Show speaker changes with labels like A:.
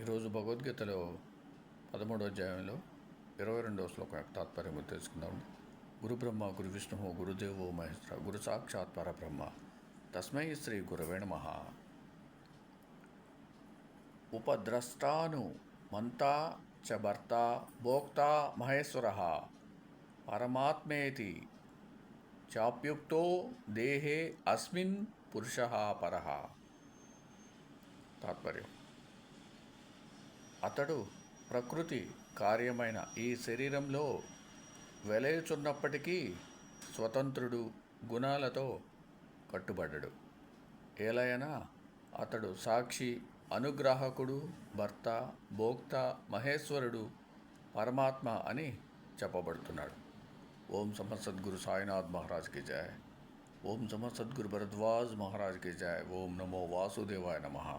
A: ఈరోజు భగవద్గీతలో 13వ అధ్యాయంలో 22వ శ్లోకం యొక్క తాత్పర్యం తెలుసుకుందాం. గురు బ్రహ్మ గురు విష్ణు గురుదేవో మహేశ్వర గురు సాక్షాత్ పరబ్రహ్మ తస్మై శ్రీ గురవే నమః. ఉపద్రష్టాను మంతా చ భర్త భోక్తా మహేశ్వర పరమాత్మేతి చాప్యుక్తో దేహే అస్మిన్ పురుషః పరః. తాత్పర్యం: అతడు ప్రకృతి కార్యమైన ఈ శరీరంలో వెలయుచున్నప్పటికీ స్వతంత్రుడు, గుణాలతో కట్టుబడ్డడు. ఏలయనా అతడు సాక్షి, అనుగ్రాహకుడు, భర్త, భోక్త, మహేశ్వరుడు, పరమాత్మ అని చెప్పబడుతున్నాడు. ఓం సమర్థ సద్గురు సాయినాథ్ మహారాజ్కి జయ. ఓం సమర్థ సద్గురు భరద్వాజ్ మహారాజ్కి జయ. ఓం నమో వాసుదేవాయ నమః.